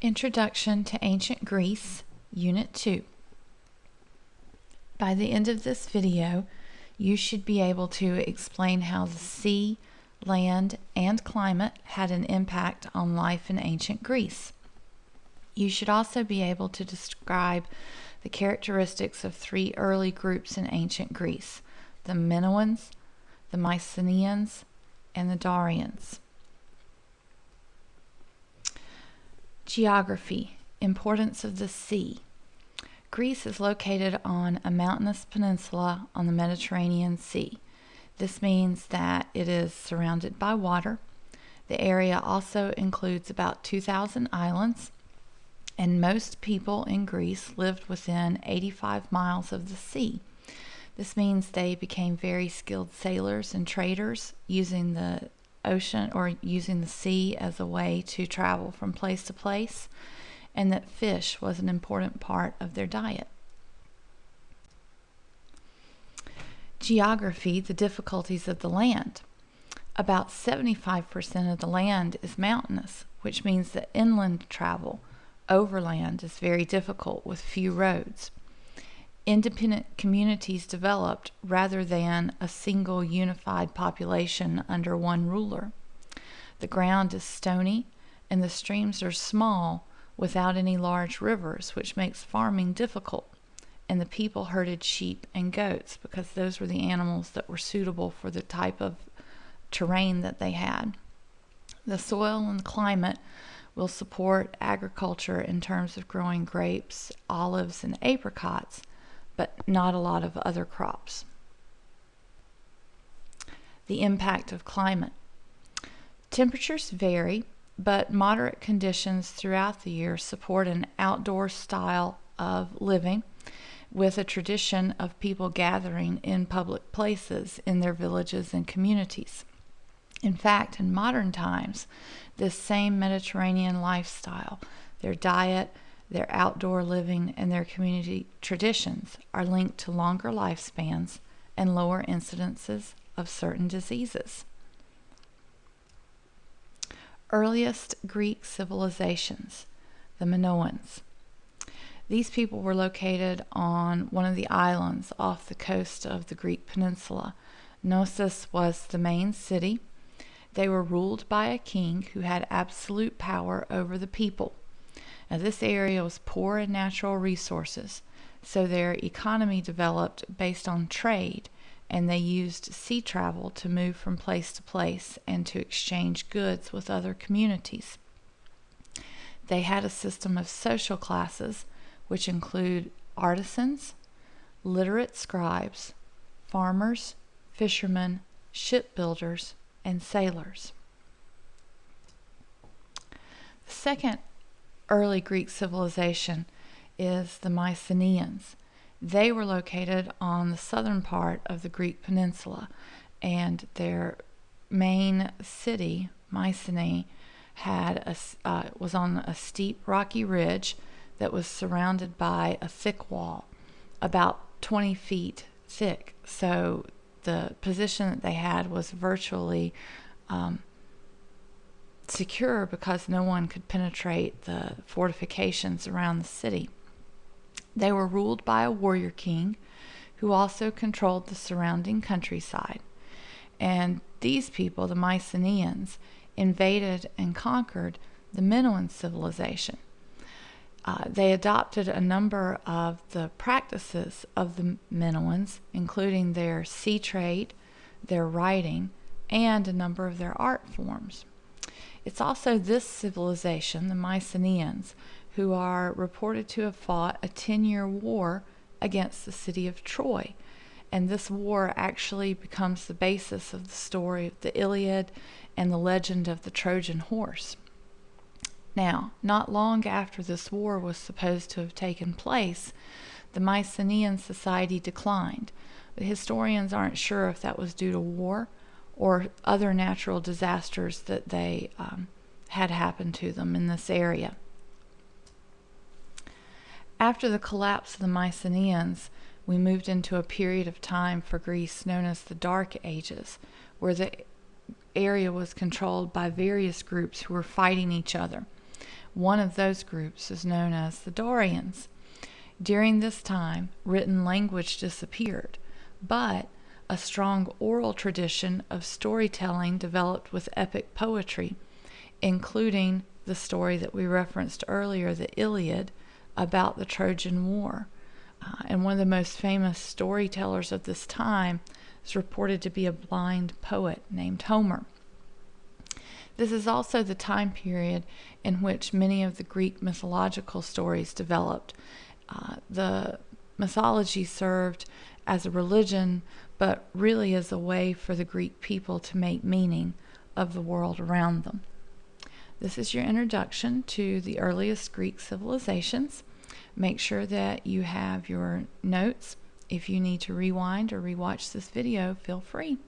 Introduction to Ancient Greece, Unit 2. By the end of this video, you should be able to explain how the sea, land, and climate had an impact on life in ancient Greece. You should also be able to describe the characteristics of three early groups in ancient Greece: the Minoans, the Mycenaeans, and the Darians. Geography. Importance of the sea. Greece is located on a mountainous peninsula on the Mediterranean Sea. This means that it is surrounded by water. The area also includes about 2,000 islands, and most people in Greece lived within 85 miles of the sea. This means they became very skilled sailors and traders, using the ocean or using the sea as a way to travel from place to place, and that fish was an important part of their diet. Geography, the difficulties of the land. About 75% of the land is mountainous, which means that inland travel, overland, is very difficult with few roads. Independent communities developed rather than a single unified population under one ruler. The ground is stony and the streams are small without any large rivers, which makes farming difficult. And the people herded sheep and goats because those were the animals that were suitable for the type of terrain that they had. The soil and climate will support agriculture in terms of growing grapes, olives, and apricots, but not a lot of other crops. The impact of climate. Temperatures vary, but moderate conditions throughout the year support an outdoor style of living, with a tradition of people gathering in public places in their villages and communities. In fact, in modern times, this same Mediterranean lifestyle, their diet, their outdoor living, and their community traditions are linked to longer lifespans and lower incidences of certain diseases. Earliest Greek civilizations, the Minoans. These people were located on one of the islands off the coast of the Greek peninsula. Knossos was the main city. They were ruled by a king who had absolute power over the people. Now, this area was poor in natural resources, so their economy developed based on trade, and they used sea travel to move from place to place and to exchange goods with other communities. They had a system of social classes, which include artisans, literate scribes, farmers, fishermen, shipbuilders, and sailors. The second early Greek civilization is the Mycenaeans. They were located on the southern part of the Greek peninsula, and their main city, Mycenae, was on a steep rocky ridge that was surrounded by a thick wall, about 20 feet thick. So the position that they had was virtually secure because no one could penetrate the fortifications around the city. They were ruled by a warrior king who also controlled the surrounding countryside. And these people, the Mycenaeans, invaded and conquered the Minoan civilization. They adopted a number of the practices of the Minoans, including their sea trade, their writing, and a number of their art forms. It's also this civilization, the Mycenaeans, who are reported to have fought a 10-year war against the city of Troy. And this war actually becomes the basis of the story of the Iliad and the legend of the Trojan horse. Now, not long after this war was supposed to have taken place, the Mycenaean society declined. The historians aren't sure if that was due to war or other natural disasters that they had happened to them in this area. After the collapse of the Mycenaeans, we moved into a period of time for Greece known as the Dark Ages, where the area was controlled by various groups who were fighting each other. One of those groups is known as the Dorians. During this time, written language disappeared, but a strong oral tradition of storytelling developed with epic poetry, including the story that we referenced earlier, the Iliad, about the Trojan War. And one of the most famous storytellers of this time is reported to be a blind poet named Homer. This is also the time period in which many of the Greek mythological stories developed. The mythology served as a religion, but really as a way for the Greek people to make meaning of the world around them. This is your introduction to the earliest Greek civilizations. Make sure that you have your notes. If you need to rewind or rewatch this video, feel free.